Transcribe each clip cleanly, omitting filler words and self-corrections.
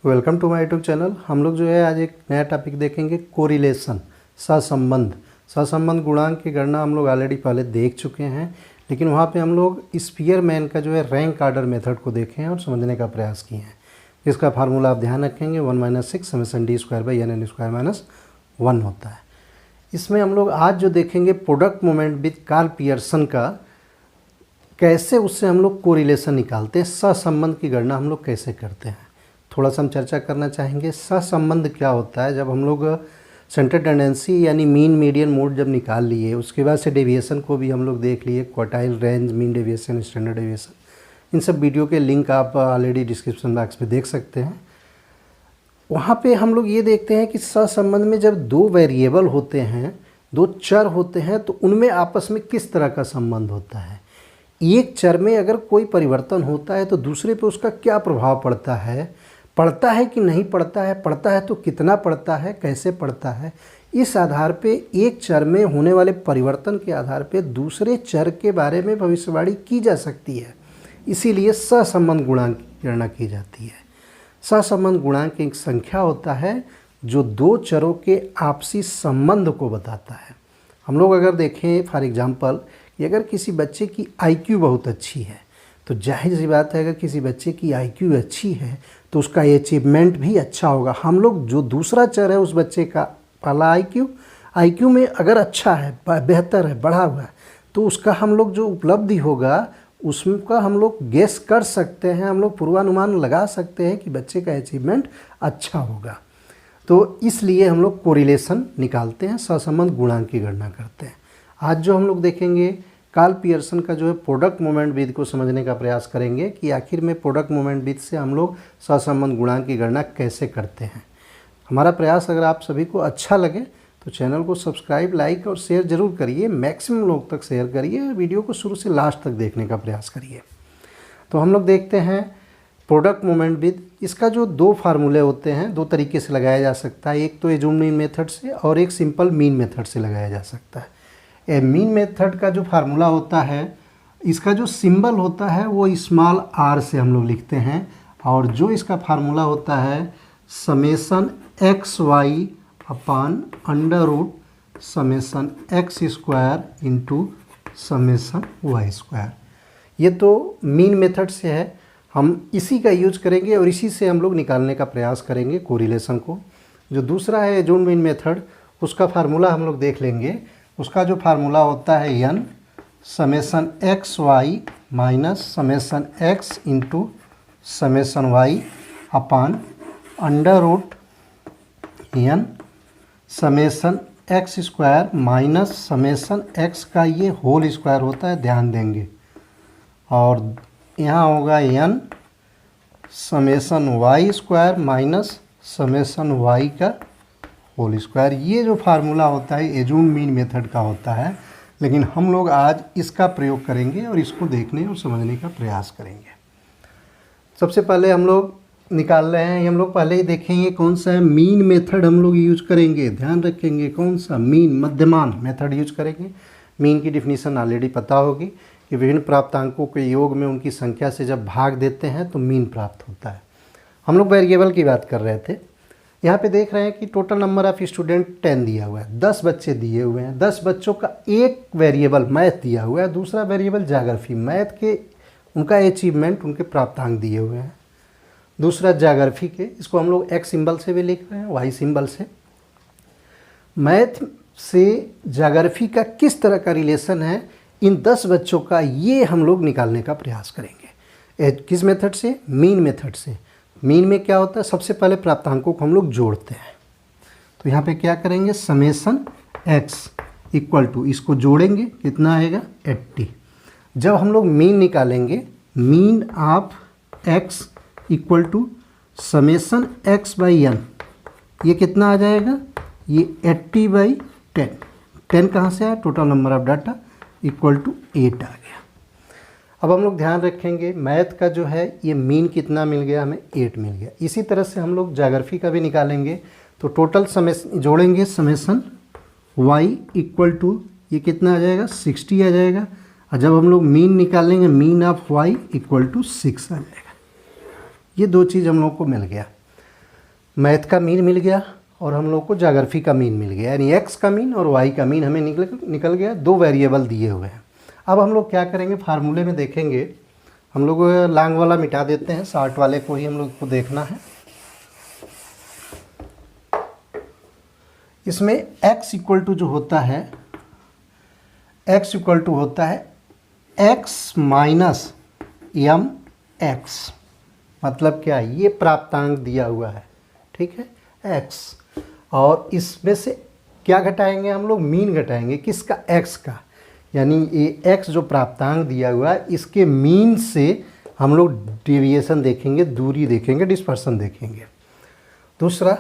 Welcome to my YouTube channel. हम लोग जो है आज एक नया टॉपिक देखेंगे, कोरिलेशन, सहसंबंध गुणांक की गणना हम लोग ऑलरेडी पहले देख चुके हैं, लेकिन वहाँ पे हम लोग स्पीयरमैन का जो है रैंक आर्डर मेथड को देखे हैं और समझने का प्रयास किए हैं। इसका फार्मूला आप ध्यान रखेंगे 1 - 6 समेशन d² / n n² - 1 होता है। इसमें हम लोग आज जो देखेंगे product moment with Karl Pearson का, कैसे उससे हम लोग कोरिलेशन निकालते हैं, सहसंबंध की गणना हम लोग कैसे करते हैं, थोड़ा सा हम चर्चा करना चाहेंगे। सहसंबंध क्या होता है? जब हम लोग सेंटर टेंडेंसी यानी मीन मीडियन मोड जब निकाल लिए, उसके बाद से डेविएशन को भी हम लोग देख लिए, quartile range, mean deviation, standard deviation, इन सब वीडियो के लिंक आप ऑलरेडी डिस्क्रिप्शन बॉक्स में देख सकते हैं। वहाँ पे हम लोग ये देखते हैं कि सहसंबंध में जब दो वेरिएबल होते हैं, दो चर होते हैं, तो उनमें आपस में किस तरह का संबंध होता है। एक चर में अगर कोई परिवर्तन होता है तो दूसरे पे उसका क्या प्रभाव पड़ता है कि नहीं पड़ता है तो कितना पड़ता है, कैसे पड़ता है। इस आधार पे एक चर में होने वाले परिवर्तन के आधार पे दूसरे चर के बारे में भविष्यवाणी की जा सकती है। इसीलिए सहसंबंध गुणांक की गणना की जाती है। सहसंबंध गुणांक एक संख्या होता है जो दो चरों के आपसी संबंध को बताता है। हम लोग अगर देखें फॉर एग्जांपल कि अगर किसी बच्चे की IQ बहुत अच्छी है, तो जाहिर सी बात है अगर किसी बच्चे की IQ अच्छी है तो उसका अचीवमेंट भी अच्छा होगा। हम लोग जो दूसरा चर है उस बच्चे का पहला IQ में अगर अच्छा है, बेहतर है, बढ़ा हुआ है, तो उसका हम लोग जो उपलब्धि होगा उसका हम लोग गेस कर सकते हैं, हम लोग पूर्वानुमान लगा सकते हैं कि बच्चे का अचीवमेंट अच्छा होगा। तो इसलिए हम लोग कोरिलेशन निकालते हैं, सहसंबंध गुणांक की गणना करते हैं। आज जो हम लोग देखेंगे कार्ल पियर्सन का जो है प्रोडक्ट मोमेंट विधि को समझने का प्रयास करेंगे कि आखिर में प्रोडक्ट मोमेंट विधि से हम लोग सहसंबंध गुणांक की गणना कैसे करते हैं। हमारा प्रयास अगर आप सभी को अच्छा लगे तो चैनल को सब्सक्राइब, लाइक और शेयर जरूर करिए, मैक्सिमम लोग तक शेयर करिए, वीडियो को शुरू से लास्ट तक देखने का प्रयास करिए। तो हम लोग देखते हैं प्रोडक्ट मोमेंट विधि। इसका जो दो फार्मूले होते हैं, दो तरीके से लगाया जा सकता है, एक तो एज्यूम्ड मीन मेथड से और एक सिंपल मीन मेथड से लगाया जा सकता है। मीन मेथड का जो फार्मूला होता है, इसका जो सिंबल होता है वो स्मॉल r से हम लोग लिखते हैं, और जो इसका फार्मूला होता है समेशन xy अपान √ summation x² into summation y²। ये तो मीन मेथड से है, हम इसी का यूज करेंगे और इसी से हम लोग निकालने का प्रयास करेंगे कोरिलेशन को। जो दूसरा है एज्यूम्ड मीन मेथड, उसका फार्मूला हम लोग देख लेंगे। उसका जो फार्मूला होता है n summation xy minus summation x into summation y अपान √ n summation x² minus summation x का ये होल स्क्वायर होता है, ध्यान देंगे, और यहाँ होगा n summation y² minus summation y का होल स्क्वायर। ये जो फार्मूला होता है एज्यूम्ड मीन मेथड का होता है, लेकिन हम लोग आज इसका प्रयोग करेंगे और इसको देखने और समझने का प्रयास करेंगे। सबसे पहले हम लोग निकाल रहे हैं, हम लोग पहले ही देखेंगे कौन सा है मीन मेथड हम लोग यूज करेंगे। ध्यान रखेंगे कौन सा, मीन, मध्यमान मेथड यूज करेंगे। मीन की डिफिनीशन ऑलरेडी पता होगी कि विभिन्न प्राप्तांकों के योग में उनकी संख्या से जब भाग देते हैं तो मीन प्राप्त होता है। हम लोग वेरिएबल की बात कर रहे थे। यहाँ पे देख रहे हैं कि टोटल नंबर ऑफ स्टूडेंट 10 दिया हुआ है, 10 बच्चे दिए हुए हैं। 10 बच्चों का एक वेरिएबल मैथ दिया हुआ है, दूसरा वेरिएबल ज्योग्राफी, मैथ के उनका अचीवमेंट, उनके प्राप्तांक दिए हुए हैं। दूसरा ज्योग्राफी के, इसको हम लोग x सिंबल से भी लिख रहे हैं, y सिंबल से। मैथ से ज्योग्राफी का किस तरह का रिलेशन है इन 10 बच्चों का, ये हम लोग निकालने का प्रयास करेंगे। किस मेथड से? मीन मेथड से। मीन में क्या होता है, सबसे पहले प्राप्तांकों को हम लोग जोड़ते हैं। तो यहाँ पे क्या करेंगे, समेशन x इक्वल टू, इसको जोड़ेंगे, कितना आएगा 80। जब हम लोग मीन निकालेंगे, mean of x equal to summation x/n, ये कितना आ जाएगा, ये 80/10। 10 कहाँ से आया, total number of data equal to 8 आ गया। अब हम लोग ध्यान रखेंगे मैथ का जो है ये मीन कितना मिल गया, हमें 8 मिल गया। इसी तरह से हम लोग ज्योग्राफी का भी निकालेंगे, तो टोटल समेशन जोड़ेंगे, समेशन y इक्वल टू, ये कितना आ जाएगा 60 आ जाएगा। और जब हम लोग मीन निकालेंगे, mean of y equal to 6 आ जाएगा। ये दो चीज़ हम लोग को मिल गया। मैथ का मीन मिल गया और हम लोग को ज्योग्राफी का मीन मिल गया, यानी एक्स का मीन और वाई का मीन हमें निकल गया। दो वेरिएबल दिए हुए हैं। अब हम लोग क्या करेंगे, फार्मूले में देखेंगे, हम लोग लॉन्ग वाला मिटा देते हैं, शॉर्ट वाले को ही हम लोग को देखना है। इसमें x इक्वल टू जो होता है, x इक्वल टू होता है x माइनस एम एक्स। मतलब क्या है, ये प्राप्तांक दिया हुआ है, ठीक है, x, और इसमें से क्या घटाएंगे हम लोग, मीन घटाएंगे, किसका, x का, यानी ये x जो प्राप्तांक दिया हुआ है इसके मीन से हम लोग डेविएशन देखेंगे, दूरी देखेंगे, डिस्पर्सन देखेंगे। दूसरा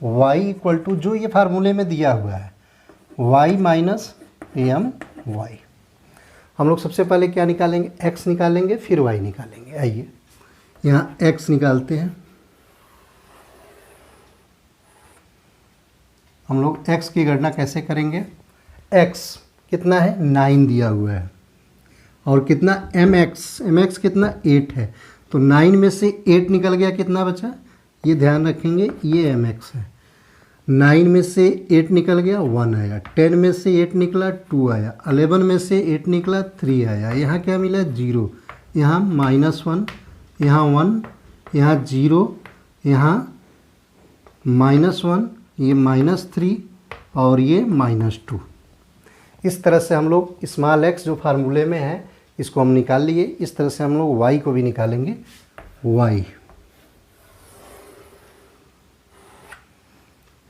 y इक्वल टू जो ये फार्मूले में दिया हुआ है y माइनस एम वाई। हम लोग सबसे पहले क्या निकालेंगे, x निकालेंगे, फिर y निकालेंगे। आइए यहाँ x निकालते हैं। हम लोग x की गणना कैसे करेंगे, x कितना है 9 दिया हुआ है, और कितना mx कितना 8 है, तो 9 में से 8 निकल गया, कितना बचा, ये ध्यान रखेंगे, ये mx है। 9 में से 8 निकल गया 1 आया, 10 में से 8 निकला 2 आया, 11 में से 8 निकला 3 आया, यहाँ क्या मिला 0, यहाँ -1, यहाँ 1, यहाँ 0, यहाँ -1, ये -3 और ये -2। इस तरह से हम लोग स्मॉल x जो फार्मूले में है इसको हम निकाल लिए। इस तरह से हम लोग y को भी निकालेंगे।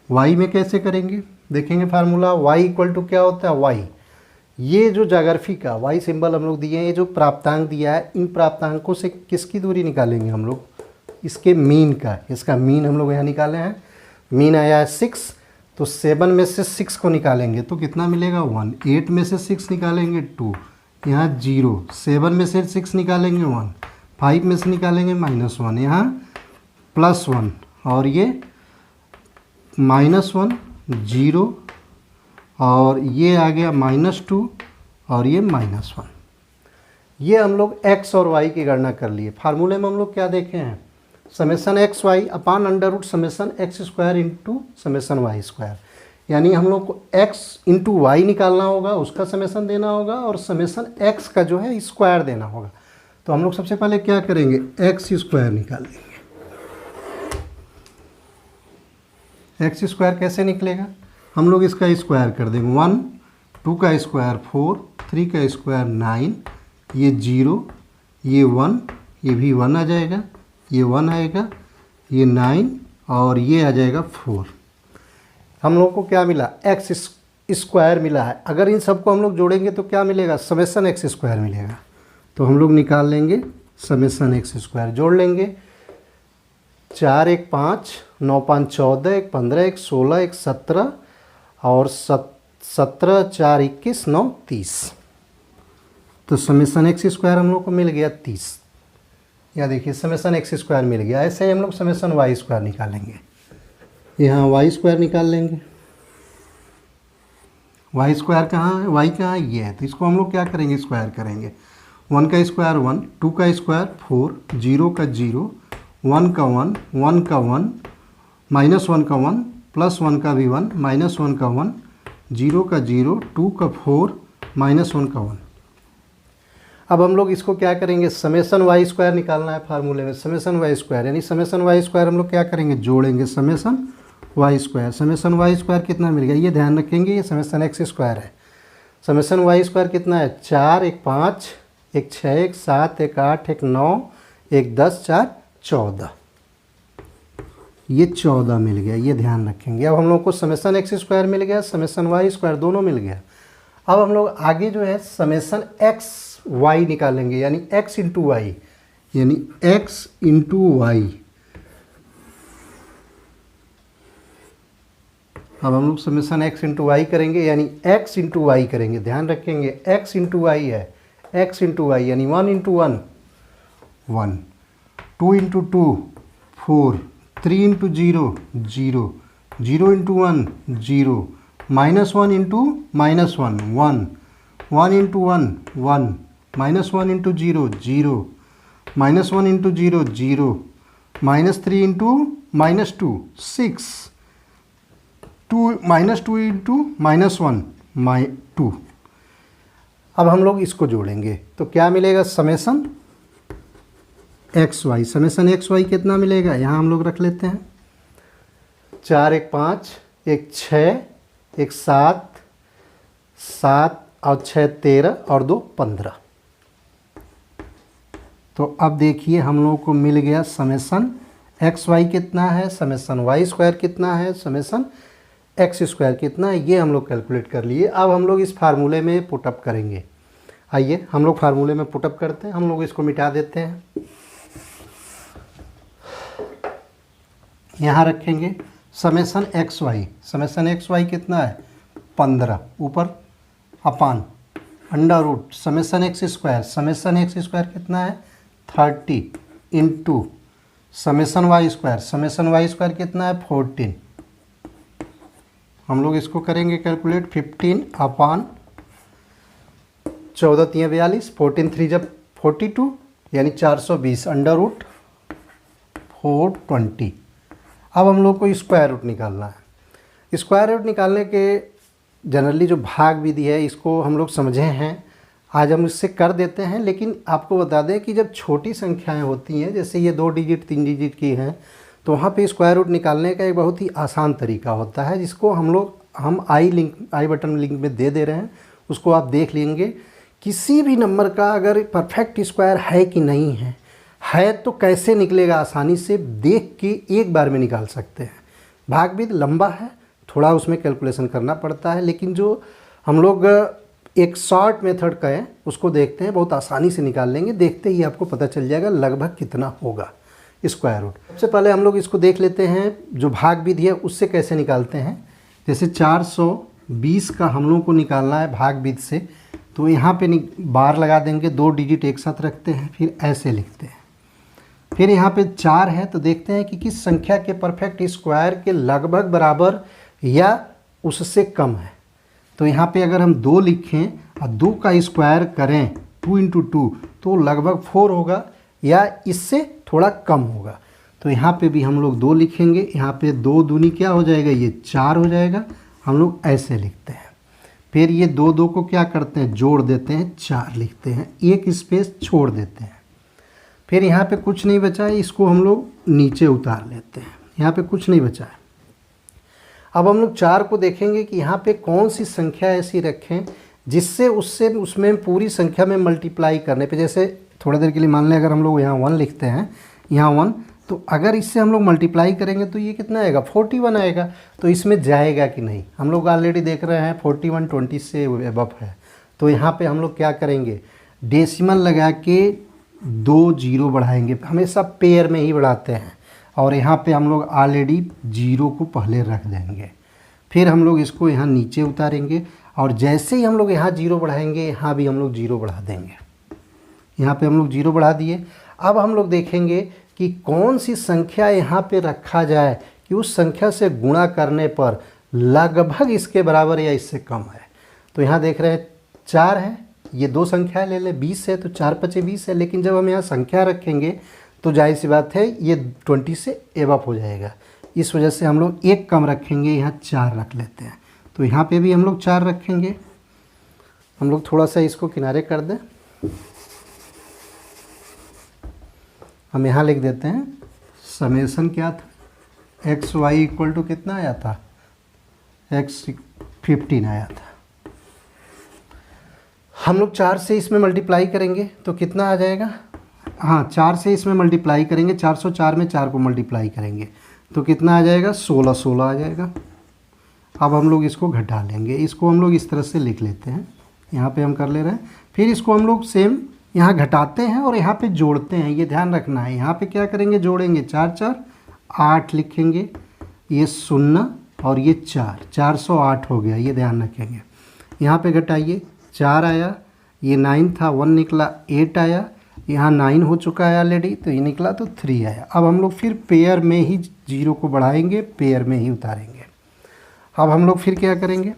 y में कैसे करेंगे, देखेंगे फार्मूला। y इक्वल टू क्या होता है, y, ये जो ज्योग्राफी का y सिंबल हम लोग दिए हैं, ये जो प्राप्तांक दिया है, इन प्राप्तांकों से किसकी दूरी निकालेंगे हम लोग, इसके मीन का। इसका मीन हम लोग यहाँ निकाले हैं, मीन आया है 6, तो 7 में से 6 को निकालेंगे तो कितना मिलेगा 1, 8 में से 6 निकालेंगे 2, यहाँ 0, 7 में से 6 निकालेंगे 1, 5 में से निकालेंगे -1, यहाँ +1, और ये -1, 0, और ये आ गया -2, और ये -1। ये हम लोग x और y की गणना कर लिए। फार्मूले में हम लोग क्या देखे हैं, summation x y upon under root summation x square into summation y square, यानी हम लोग को x इंटू वाई निकालना होगा, उसका समेसन देना होगा, और समेसन x का जो है स्क्वायर देना होगा। तो हम लोग सबसे पहले क्या करेंगे, एक्स स्क्वायर निकाल लेंगे। एक्स स्क्वायर कैसे निकलेगा, हम लोग इसका स्क्वायर कर देंगे, 1, 2 का स्क्वायर 4, 3 का स्क्वायर 9, ये 0, ये 1, ये भी 1 आ जाएगा, ये 1 आएगा, ये 9, और ये आ जाएगा 4। हम लोग को क्या मिला, एक्स स्क्वायर मिला है। अगर इन सबको हम लोग जोड़ेंगे तो क्या मिलेगा, समेसन एक्स स्क्वायर मिलेगा। तो हम लोग निकाल लेंगे समेसन एक्स स्क्वायर, जोड़ लेंगे, 4 1 5, 9 5 14, 1 15, 1 16, 1 17, और 17 4 21, 9 30। तो समेसन एक्स स्क्वायर हम लोग को मिल गया 30। या देखिए समेसन एक्स स्क्वायर मिल गया। ऐसे ही हम लोग समेसन वाई स्क्वायर निकालेंगे। यहाँ वाई स्क्वायर निकाल लेंगे। वाई स्क्वायर कहाँ है, वाई कहाँ है, ये है। तो इसको हम लोग क्या करेंगे, स्क्वायर करेंगे। 1 का स्क्वायर 1, 2 का स्क्वायर 4, 0 का 0, 1 का 1, 1 का 1, -1 का 1, +1 का भी 1, -1 का 1, 0 का 0, 2 का 4, -1 का 1। अब हम लोग इसको क्या करेंगे, समेसन वाई स्क्वायर निकालना है फार्मूले में। समेसन वाई स्क्वायर यानी समेसन वाई स्क्वायर हम लोग क्या करेंगे, जोड़ेंगे summation y square. Summation y square कितना मिल गया, ये ध्यान रखेंगे, ये समेसन एक्स स्क्वायर है। समेसन वाई स्क्वायर कितना है, 4 1 5, 1 6, 1 7, 1 8, 1 9, 1 10, 4 14। ये 14 मिल गया, ये ध्यान रखेंगे। अब हम लोग को समेसन एक्स स्क्वायर मिल गया, समेसन वाई स्क्वायर दोनों मिल गया। अब हम लोग आगे जो है समेसन एक्स वाई निकालेंगे, यानी x इंटू वाई, यानी x इंटू वाई। अब हम लोग समेसन x इंटू वाई करेंगे, यानी x इंटू वाई करेंगे। ध्यान रखेंगे x इंटू वाई है, x इंटू वाई यानी 1 into 1 1, 2 into 2 4, 3 into 0 0, 0 into 1 0, -1 into -1 1, 1 into 1 1, -1 into 0 0, -1 into 0 0, -3 into -2 6, 2 -2 into -1 2। अब हम लोग इसको जोड़ेंगे तो क्या मिलेगा, summation x y. Summation x y कितना मिलेगा, यहाँ हम लोग रख लेते हैं 4 1 5 1 6 1 7 7 और 6 13 और 2 15। तो अब देखिए हम लोगों को मिल गया समेसन एक्स वाई कितना है, समेसन वाई स्क्वायर कितना है, समेसन एक्स स्क्वायर कितना है, ये हम लोग कैलकुलेट कर लिए। अब हम लोग इस फार्मूले में पुटअप करेंगे। आइए हम लोग फार्मूले में पुटअप करते हैं। हम लोग इसको मिटा देते हैं, यहाँ रखेंगे summation x y. Summation x y कितना है 15, ऊपर upon under root summation x square. Summation x square कितना है 30 into summation y square. Summation y square कितना है 14। हम लोग इसको करेंगे कैलकुलेट 15 अपान 14 3 42, 14 3 जब 42 यानी 420 अंडर रूट 420। अब हम लोग को स्क्वायर रूट निकालना है। स्क्वायर रूट निकालने के जनरली जो भाग विधि है इसको हम लोग समझे हैं, आज हम इससे कर देते हैं। लेकिन आपको बता दें कि जब छोटी संख्याएं होती हैं, जैसे ये 2 डिजिट 3 डिजिट की हैं, तो वहाँ पे स्क्वायर रूट निकालने का एक बहुत ही आसान तरीका होता है, जिसको हम आई बटन लिंक में दे रहे हैं, उसको आप देख लेंगे। किसी भी नंबर का अगर परफेक्ट स्क्वायर है कि नहीं है तो कैसे निकलेगा, आसानी से देख के एक बार में निकाल सकते हैं। भाग भी लंबा है, थोड़ा उसमें कैलकुलेशन करना पड़ता है, लेकिन जो हम लोग एक शॉर्ट मेथड का है उसको देखते हैं, बहुत आसानी से निकाल लेंगे। देखते ही आपको पता चल जाएगा लगभग कितना होगा स्क्वायर रूट। सबसे पहले हम लोग इसको देख लेते हैं, जो भाग विधि है उससे कैसे निकालते हैं। जैसे 420 का हम लोग को निकालना है भाग विधि से, तो यहाँ पे बार लगा देंगे, 2 डिजिट एक साथ रखते हैं, फिर ऐसे लिखते हैं। फिर यहाँ पे 4 है तो देखते हैं कि किस संख्या के परफेक्ट स्क्वायर के लगभग बराबर या उससे कम है। तो यहाँ पे अगर हम 2 लिखें और 2 का स्क्वायर करें 2 इंटू 2 तो लगभग 4 होगा या इससे थोड़ा कम होगा। तो यहाँ पे भी हम लोग 2 लिखेंगे, यहाँ पे 2 दूनी क्या हो जाएगा, ये 4 हो जाएगा। हम लोग ऐसे लिखते हैं। फिर ये 2 को क्या करते हैं, जोड़ देते हैं, 4 लिखते हैं, एक स्पेस छोड़ देते हैं। फिर यहाँ पे कुछ नहीं बचा है, इसको हम लोग नीचे उतार लेते हैं, यहाँ पे कुछ नहीं बचा है। अब हम लोग 4 को देखेंगे कि यहाँ पे कौन सी संख्या ऐसी रखें जिससे उसमें पूरी संख्या में मल्टीप्लाई करने पे, जैसे थोड़ा देर के लिए मान लें अगर हम लोग यहाँ 1 लिखते हैं, यहाँ 1, तो अगर इससे हम लोग मल्टीप्लाई करेंगे तो ये कितना आएगा 41 आएगा। तो इसमें जाएगा कि नहीं, हम लोग ऑलरेडी देख रहे हैं 41 20 से अबव है। तो यहाँ पे हम लोग क्या करेंगे, डेसिमल लगा के 2 0 बढ़ाएंगे, हमेशा पेयर में ही बढ़ाते हैं। और यहाँ पे हम लोग ऑलरेडी 0 को पहले रख देंगे। फिर हम लोग इसको यहाँ नीचे उतारेंगे और जैसे ही हम लोग यहाँ 0 बढ़ाएंगे, यहाँ भी हम लोग 0 बढ़ा देंगे। यहाँ पे हम लोग 0 बढ़ा दिए। अब हम लोग देखेंगे कि कौन सी संख्या यहाँ पे रखा जाए कि उस संख्या से गुणा करने पर लगभग इसके बराबर या इससे कम है। तो यहाँ देख रहे हैं 4 है, ये 2 संख्या ले ले, 20 है तो 4 5 20 है। लेकिन जब हम यहाँ संख्या रखेंगे तो जाहिर सी बात है ये 20 से एबव हो जाएगा। इस वजह से हम लोग एक कम रखेंगे, यहाँ 4 रख लेते हैं। तो यहाँ पे भी हम लोग 4 रखेंगे। हम लोग थोड़ा सा इसको किनारे कर दें, हम यहाँ लिख देते हैं समेसन क्या था, एक्स वाई इक्वल टू कितना आया था, एक्स 15 आया था। हम लोग 4 से इसमें मल्टीप्लाई करेंगे तो कितना आ जाएगा, हाँ 4 से इसमें मल्टीप्लाई करेंगे, 404 में 4 को मल्टीप्लाई करेंगे तो कितना आ जाएगा 16 आ जाएगा। अब हम लोग इसको घटा लेंगे, इसको हम लोग इस तरह से लिख लेते हैं, यहाँ पे हम कर ले रहे हैं। फिर इसको हम लोग सेम यहाँ घटाते हैं और यहाँ पे जोड़ते हैं, ये ध्यान रखना है। यहाँ पे क्या करेंगे, जोड़ेंगे, 4 4 8 लिखेंगे, ये 0 और ये 4, 408 हो गया, ये ध्यान रखेंगे। यहाँ पे घटाइए, 4 आया, ये 9 था, 1 निकला, 8 आया, यहाँ 9 हो चुका है ऑलरेडी तो ये निकला तो 3 आया। अब हम लोग फिर पेयर में ही 0 को बढ़ाएंगे, पेयर में ही उतारेंगे। अब हम लोग फिर क्या करेंगे,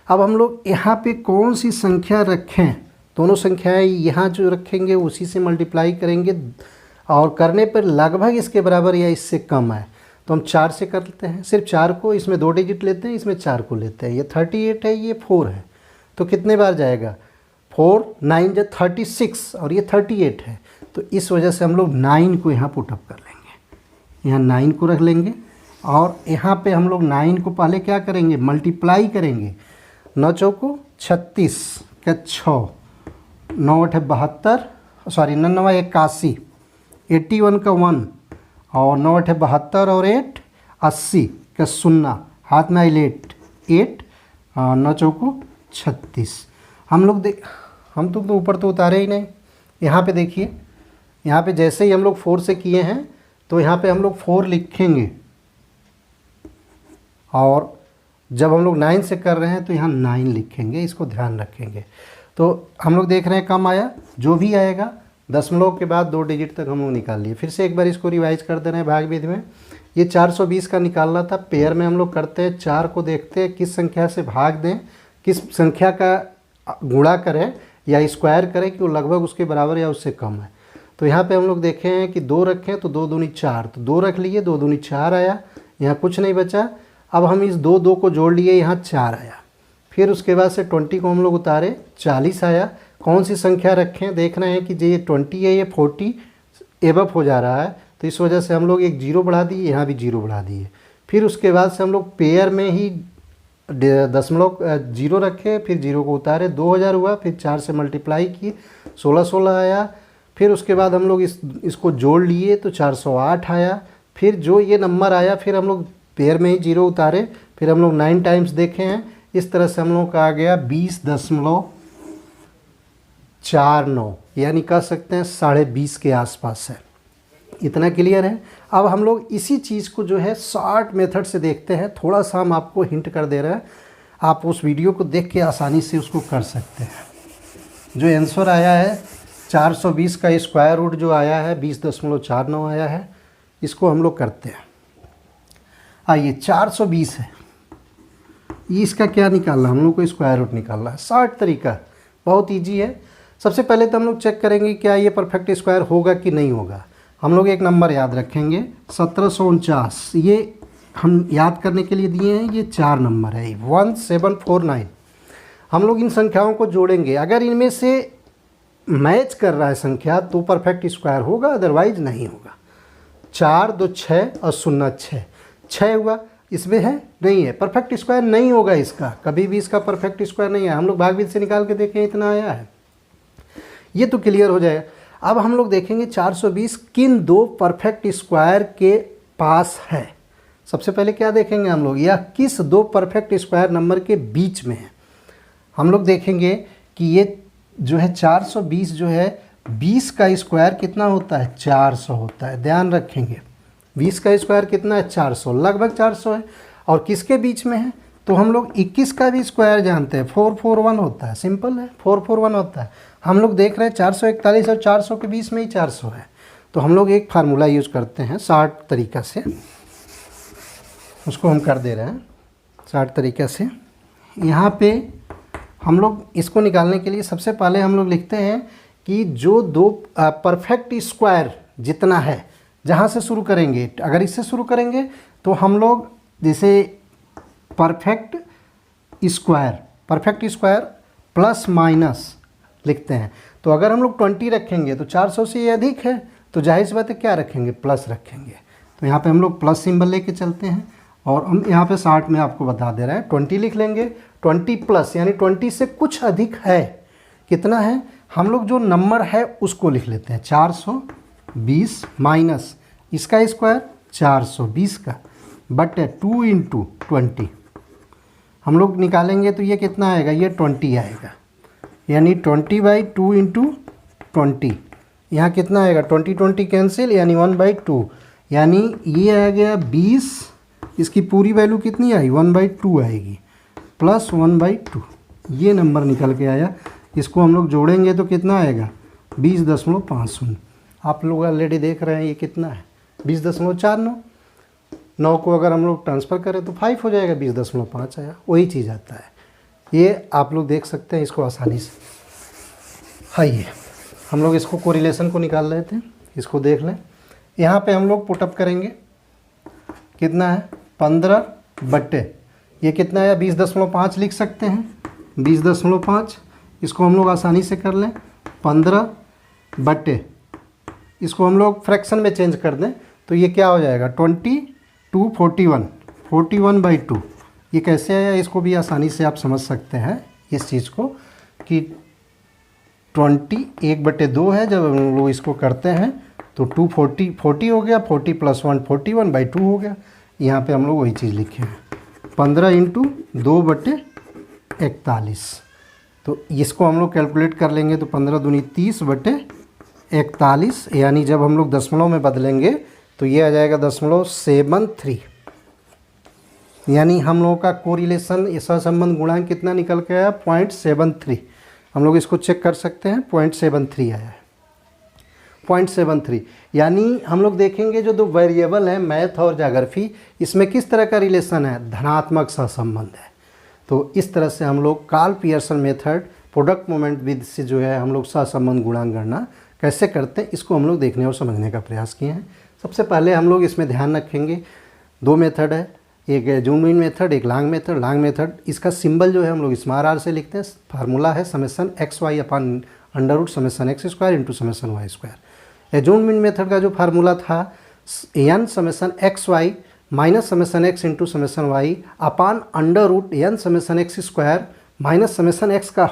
अब हम लोग यहाँ पे कौन सी संख्या रखें, दोनों संख्याएं यहाँ जो रखेंगे उसी से मल्टीप्लाई करेंगे। और करने पर लगभग इसके बराबर या इससे कम आए तो हम 4 से कर लेते हैं। सिर्फ 4 को, इसमें 2 डिजिट लेते हैं, इसमें 4 को लेते हैं। ये 38 है, ये 4 है, तो कितने बार जाएगा? 4 9 जा 36 और ये 38 है, तो इस वजह से हम लोग 9 को यहाँ पुटअप कर लेंगे, यहाँ 9 को रख लेंगे और यहाँ पे हम लोग 9 को पहले क्या करेंगे? मल्टीप्लाई करेंगे। 9 चौको 36 क्या 6, 9 8 72, सॉरी 9 9 81, 81 का 1 और 9 8 72 और 8 80 का 0, हाथ में आई 8 9 चौको 36। हम लोग हम तो ऊपर तो उतारे ही नहीं। यहाँ पे देखिए, यहाँ पे जैसे ही हम लोग 4 से किए हैं तो यहाँ पे हम लोग 4 लिखेंगे और जब हम लोग 9 से कर रहे हैं तो यहाँ 9 लिखेंगे, इसको ध्यान रखेंगे। तो हम लोग देख रहे हैं कम आया, जो भी आएगा दशमलव के बाद 2 डिजिट तक हम लोग निकाल लिए। फिर से एक बार इसको रिवाइज कर दे रहे हैं भाग विधि में। ये 420 का निकालना था, पेयर में हम लोग करते हैं, 4 को देखते हैं किस संख्या से भाग दें, किस संख्या का गुणा करें या स्क्वायर करें कि वो लगभग उसके बराबर या उससे कम है। तो यहाँ पे हम लोग देखे हैं कि 2 रखें तो 2 दूनी 4, तो 2 रख लिए, 2 दूनी 4 आया, यहाँ कुछ नहीं बचा। अब हम इस 2 को जोड़ लिए, यहाँ 4 आया। फिर उसके बाद से 20 को हम लोग उतारे, 40 आया। कौन सी संख्या रखें? देख रहे हैं कि ये 20 है, ये 40 एबव हो जा रहा है, तो इस वजह से हम लोग एक 0 बढ़ा दिए, यहाँ भी 0 बढ़ा दिए। फिर उसके बाद से हम लोग पेयर में ही दशमलव 0 रखे, फिर 0 को उतारे, 2000 हुआ। फिर 4 से मल्टीप्लाई किए, 16 आया। फिर उसके बाद हम लोग इसको जोड़ लिए तो 408 आया। फिर जो ये नंबर आया, फिर हम लोग पेयर में ही 0 उतारे, फिर हम लोग 9 टाइम्स देखे हैं। इस तरह से हम लोग का आ गया 20.49, यानी कह सकते हैं 20.5 के आसपास है। इतना क्लियर है। अब हम लोग इसी चीज़ को जो है शॉर्ट मेथड से देखते हैं। थोड़ा सा हम आपको हिंट कर दे रहे हैं, आप उस वीडियो को देख के आसानी से उसको कर सकते हैं। जो आंसर आया है 420 का स्क्वायर रूट जो आया है 20.49 आया है, इसको हम लोग करते हैं। आइए 420 है, इसका क्या निकालना, हम लोग को स्क्वायर रूट निकालना है। शॉर्ट तरीका, बहुत ईजी है। सबसे पहले तो हम लोग चेक करेंगे क्या ये परफेक्ट स्क्वायर होगा कि नहीं होगा। हम लोग एक नंबर याद रखेंगे 1749, ये हम याद करने के लिए दिए हैं, ये 4 नंबर है 1749। हम लोग इन संख्याओं को जोड़ेंगे, अगर इनमें से मैच कर रहा है संख्या तो परफेक्ट स्क्वायर होगा, अदरवाइज नहीं होगा। 4 2 6 और 0 6 हुआ, इसमें है नहीं है, परफेक्ट स्क्वायर नहीं होगा इसका, कभी भी इसका परफेक्ट स्क्वायर नहीं है। हम लोग भागविधि से निकाल के देखें, इतना आया है, ये तो क्लियर हो जाएगा। अब हम लोग देखेंगे 420 किन 2 परफेक्ट स्क्वायर के पास है। सबसे पहले क्या देखेंगे हम लोग, यह किस 2 परफेक्ट स्क्वायर नंबर के बीच में है। हम लोग देखेंगे कि ये जो है 420 जो है 20 का स्क्वायर कितना होता है, 400 होता है। ध्यान रखेंगे 20 का स्क्वायर कितना है, 400, लगभग 400 है। और किसके बीच में है, तो हम लोग 21 का भी स्क्वायर जानते हैं, 441 होता है, सिंपल है, 441 होता है। हम लोग देख रहे हैं 441 और 400 के बीच में ही 400 है। तो हम लोग एक फार्मूला यूज़ करते हैं शॉर्ट तरीक़ा से, उसको हम कर दे रहे हैं शॉर्ट तरीक़े से। यहाँ पे हम लोग इसको निकालने के लिए सबसे पहले हम लोग लिखते हैं कि जो 2 परफेक्ट स्क्वायर जितना है, जहाँ से शुरू करेंगे, अगर इससे शुरू करेंगे तो हम लोग जैसे परफेक्ट स्क्वायर प्लस माइनस लिखते हैं। तो अगर हम लोग 20 रखेंगे तो 400 से ये अधिक है, तो जाहिर सी बात है क्या रखेंगे, प्लस रखेंगे। तो यहाँ पे हम लोग प्लस सिंबल लेके चलते हैं और हम यहाँ पे 60 में आपको बता दे रहा है 20 लिख लेंगे। 20 प्लस यानी 20 से कुछ अधिक है, कितना है, हम लोग जो नंबर है उसको लिख लेते हैं 420 माइनस इसका स्क्वायर 420 का बटे 2 × 20 हम लोग निकालेंगे तो ये कितना आएगा, ये 20 आएगा, यानी 20/2 × 20। यहाँ कितना आएगा, 20 कैंसिल यानी 1/2, यानी ये आ गया 20, इसकी पूरी वैल्यू कितनी आई 1/2 आएगी, प्लस 1/2, ये नंबर निकल के आया। इसको हम लोग जोड़ेंगे तो कितना आएगा 20.50। आप लोग ऑलरेडी देख रहे हैं ये कितना है 20.49। 9 को अगर हम लोग ट्रांसफ़र करें तो 5 हो जाएगा, 20.5 आया, वही चीज़ आता है। ये आप लोग देख सकते हैं इसको आसानी से। आइए हम लोग इसको कोरिलेशन को निकाल रहे थे, इसको देख लें। यहाँ पे हम लोग पुटअप करेंगे, कितना है 15 बट्टे ये कितना है 20.5 लिख सकते हैं 20.5। इसको हम लोग आसानी से कर लें 15 बट्टे इसको हम लोग फ्रैक्शन में चेंज कर दें तो ये क्या हो जाएगा 41/2। ये कैसे आया इसको भी आसानी से आप समझ सकते हैं इस चीज़ को कि 21/2 है। जब हम लोग इसको करते हैं तो 40 हो गया, 40 + 1 41/2 हो गया। यहाँ पे हम लोग वही चीज़ लिखे हैं 15 × 2/41। तो इसको हम लोग कैलकुलेट कर लेंगे तो 15 दूनी 30/41, यानी जब हम लोग दशमलव में बदलेंगे तो ये आ जाएगा 0.73। यानी हम लोगों का कोरिलेशन सहसंबंध गुणांक कितना निकल के आया 0.73। हम लोग इसको चेक कर सकते हैं 0.73 आया है 0.73। यानी हम लोग देखेंगे जो दो वेरिएबल हैं मैथ और ज्योग्राफी, इसमें किस तरह का रिलेशन है, धनात्मक सहसंबंध है। तो इस तरह से हम लोग Karl Pearson method product moment विधि से जो है हम लोग सहसंबंध गुणांक गणना कैसे करते हैं इसको हम लोग देखने और समझने का प्रयास किए हैं। सबसे पहले हम लोग इसमें ध्यान रखेंगे दो मेथड है, एक है जून मीन मेथड, एक लांग मेथड। लांग मेथड इसका सिंबल जो है हम लोग स्मॉल r से लिखते हैं। फार्मूला है summation xy upon √(x² × y²। जून मीन मेथड का जो फार्मूला था n summation xy minus summation x × summation y upon √n summation x² minus summation x का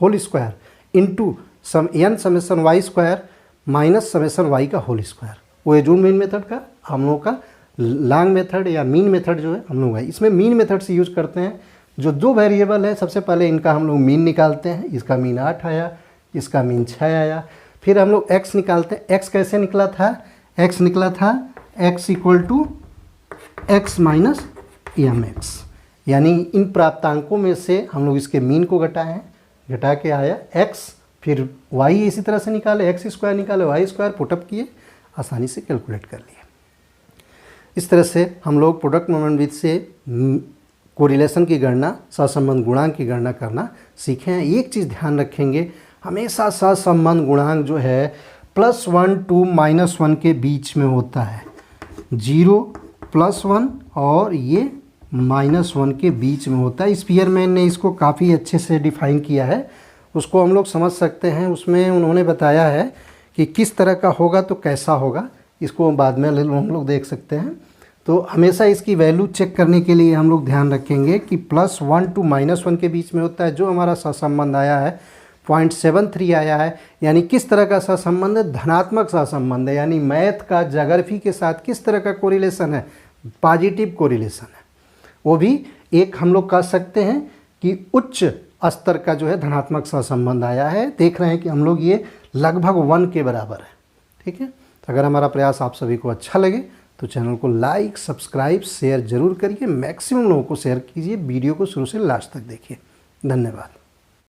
whole square into n summation y² minus summation y का whole square. वो है जून mean method का। हम लोग का लांग मेथड या मीन मेथड जो है हम लोग है इसमें मीन मेथड से यूज करते हैं। जो दो वेरिएबल है सबसे पहले इनका हम लोग मीन निकालते हैं। इसका मीन 8 आया, इसका मीन 6 आया। फिर हम लोग x निकालते हैं। x कैसे निकला था, x निकला था x = x - mx। यानी इन प्राप्तांकों में से हम लोग इसके मीन को घटाए हैं, घटा के आया x। फिर y इसी तरह से निकाले, x² निकाले, y² पुटअप किए, आसानी से कैलकुलेट कर लिए। इस तरह से हम लोग प्रोडक्ट मोमेंट विधि से कोरिलेशन की गणना, सहसंबंध गुणांक की गणना करना सीखे हैं। एक चीज़ ध्यान रखेंगे, हमेशा सहसंबंध गुणांक जो है +1 to -1 के बीच में होता है। 0 + 1 और ये -1 के बीच में होता है। स्पीयरमैन ने इसको काफ़ी अच्छे से डिफाइन किया है, उसको हम लोग समझ सकते हैं। उसमें उन्होंने बताया है कि किस तरह का होगा तो कैसा होगा, इसको बाद में हम लोग देख सकते हैं। तो हमेशा इसकी वैल्यू चेक करने के लिए हम लोग ध्यान रखेंगे कि +1 to -1 के बीच में होता है। जो हमारा सहसंबंध आया है 0.73 आया है, यानी किस तरह का सहसंबंध है, धनात्मक सहसंबंध है। यानी मैथ का ज्योग्राफी के साथ किस तरह का कोरिलेशन है, पॉजिटिव कोरिलेशन है। वो भी एक हम लोग कह सकते हैं कि उच्च स्तर का जो है धनात्मक सहसंबंध आया है। देख रहे हैं कि हम लोग ये लगभग 1 के बराबर है। ठीक है, तो अगर हमारा प्रयास आप सभी को अच्छा लगे तो चैनल को लाइक, सब्सक्राइब, शेयर जरूर करिए। मैक्सिमम लोगों को शेयर कीजिए। वीडियो को शुरू से लास्ट तक देखिए। धन्यवाद।